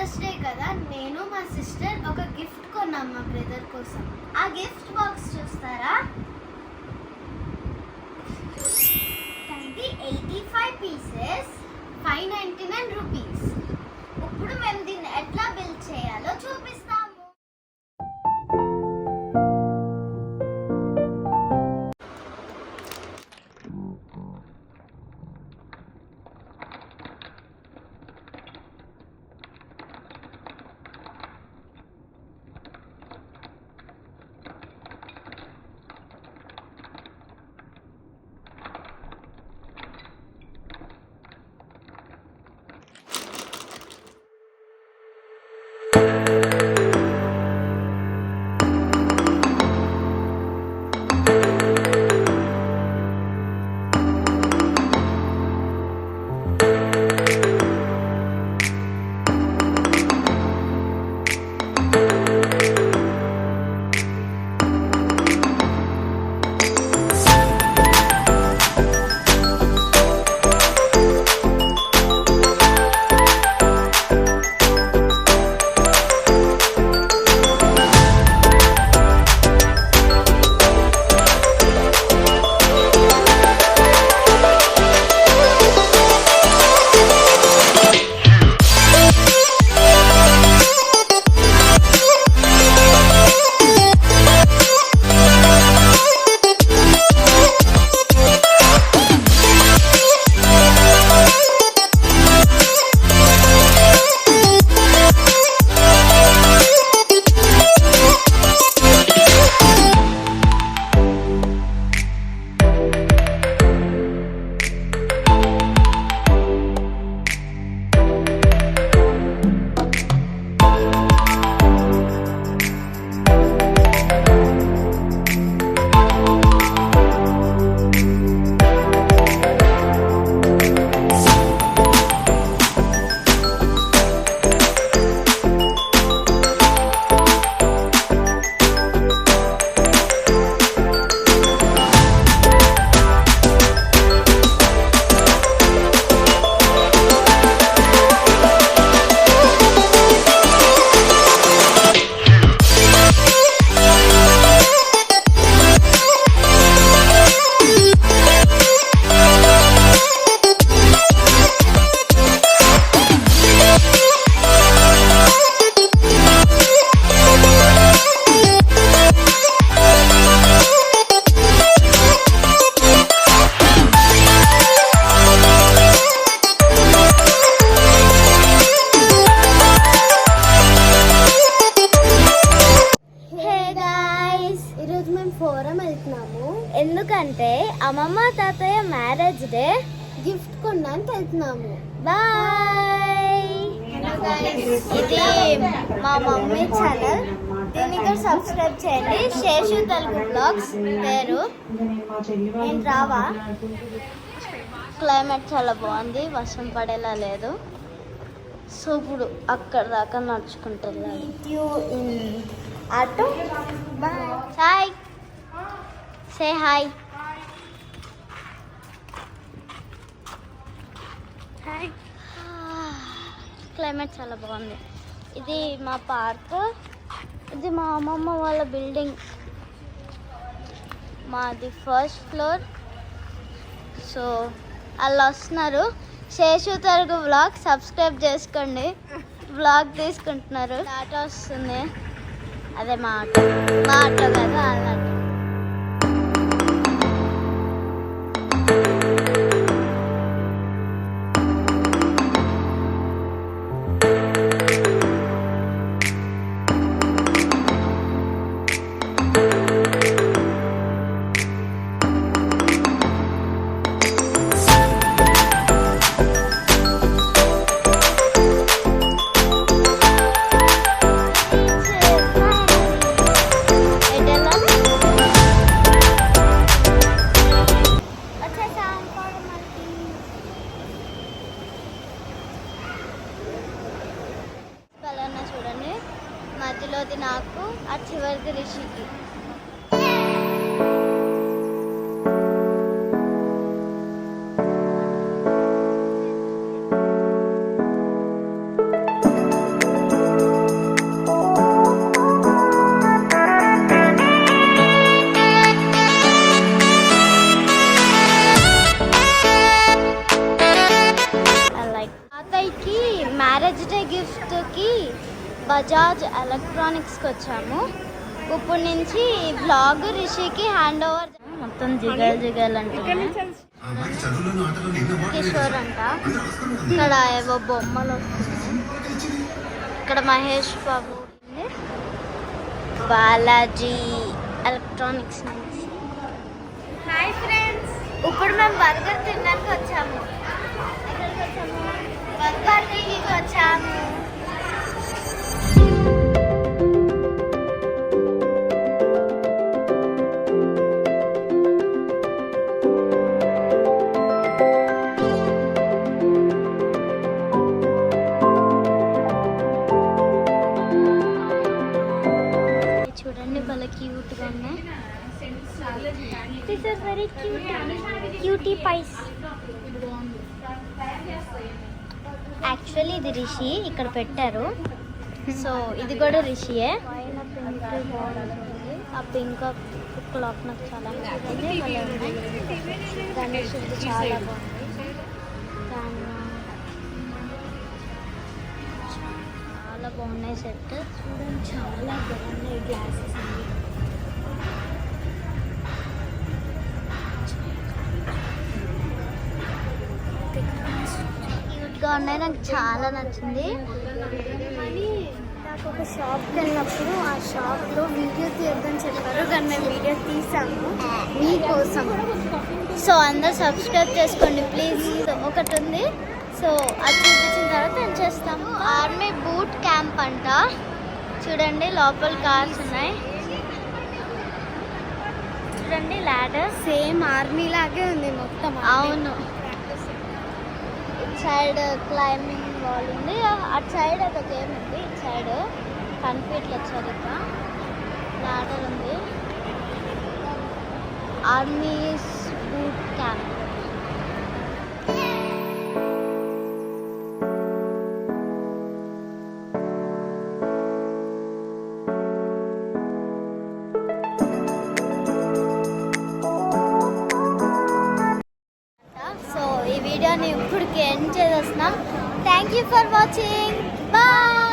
Fathers day కదా, నేను మా సిస్టర్ ఒక గిఫ్ట్ కొన్నాం మా బ్రదర్ కోసం. ఆ గిఫ్ట్ బాక్స్ చూస్తారా? ఇది 85 పీసెస్, 599 రూపీస్. ఇప్పుడు మేము దీన్ని ఎట్లా బిల్డ్ చేయాలో చూపిస్తాము. ఎందుకంటే అమ్మమ్మ తాతయ్య మ్యారేజ్ డే గిఫ్ట్ కొనడానికి వెళ్తున్నాము. బాయ్. ఇది మా మమ్మీ ఛానల్, దీన్ని కూడా సబ్స్క్రైబ్ చేయండి. శేషు తెలుగు బ్లాగ్స్ పేరు. నేను రావా? క్లైమేట్ చాలా బాగుంది, వర్షం పడేలా లేదు. సో ఇప్పుడు అక్కడ దాకా నడుచుకుంటూ వెళ్ళాలి. Auto. Hi, say hi. Hi. Climate చాలా బాగుంది. ఇది మా పార్క్, ఇది మా అమ్మమ్మ వాళ్ళ బిల్డింగ్, మాది ఫస్ట్ ఫ్లోర్. సో వాళ్ళు వస్తున్నారు. శేషు తెలుగు వ్లాగ్ సబ్స్క్రైబ్ చేసుకోండి. వ్లాగ్ తీసుకుంటున్నారు. ఆటో వస్తుంది, అదే మా ఆటో కాదు వాళ్ళ ఆటో. చూడండి, మధ్యలోది నాకు, ఆ చివరిది రిషికి. బజాజ్ ఎలక్ట్రానిక్స్కి వచ్చాము. ఇప్పుడు నుంచి ఈ బ్లాగ్ రిషికి హ్యాండ్ ఓవర్. మొత్తం జిగల్ జిగల్ అంటున్నాయి. కిషోర్ అంట. ఇక్కడ ఏవో బొమ్మలు వస్తున్నాయి. ఇక్కడ మహేష్ బాబు ఉంది. బాలాజీ ఎలక్ట్రానిక్స్ నుంచి. హాయ్ ఫ్రెండ్స్, ఇప్పుడు మేము బర్గర్ తినడానికి వచ్చాము. ఎక్కడికి వచ్చాము? బర్గర్కి వచ్చాము. చూడండి భలే క్యూట్గా ఉన్నాయి. These are very cute. Cutie pies. Actually ఇది రిషి ఇక్కడ పెట్టారు. సో ఇది కూడా రిషియే. ఆ పింక్ క్లాక్ నాకు చాలా నచ్చింది. గణేష్ చాలా బాగుంది. చాలా బాగున్నాయి సెట్. చూడండి చాలా బాగున్నాయి గ్లాసెస్ అన్ని. క్యూట్గా ఉన్నాయి. నాకు చాలా నచ్చింది. కానీ నాకు ఒక షాప్కి వెళ్ళినప్పుడు ఆ షాప్లో వీడియో తీయద్దని చెప్పారు, కానీ మేము వీడియో తీసాము మీకోసం. సో అందరూ సబ్స్క్రైబ్ చేసుకోండి ప్లీజ్. ఒకటి ఉంది, సో అది చూపించిన తర్వాత నేను చేస్తాము. ఆర్మీ బూట్ క్యాంప్ అంట. చూడండి లోపల కార్స్ ఉన్నాయి. చూడండి ల్యాడర్ సేమ్ ఆర్మీ లాగే ఉంది మొత్తం. అవును, ఇటు సైడ్ క్లైంబింగ్ వాల్ ఉంది. అటు సైడ్ ఒక గేమ్ ఉంది. ఇటు సైడ్ కన్ఫ్యూట్లు వచ్చారు. ఇక్కడ ల్యాడర్ ఉంది. Army boot camp. వీడియోని ఇప్పటికి ఎండ్ చేసేస్తున్నాం. Thank you for watching. Bye.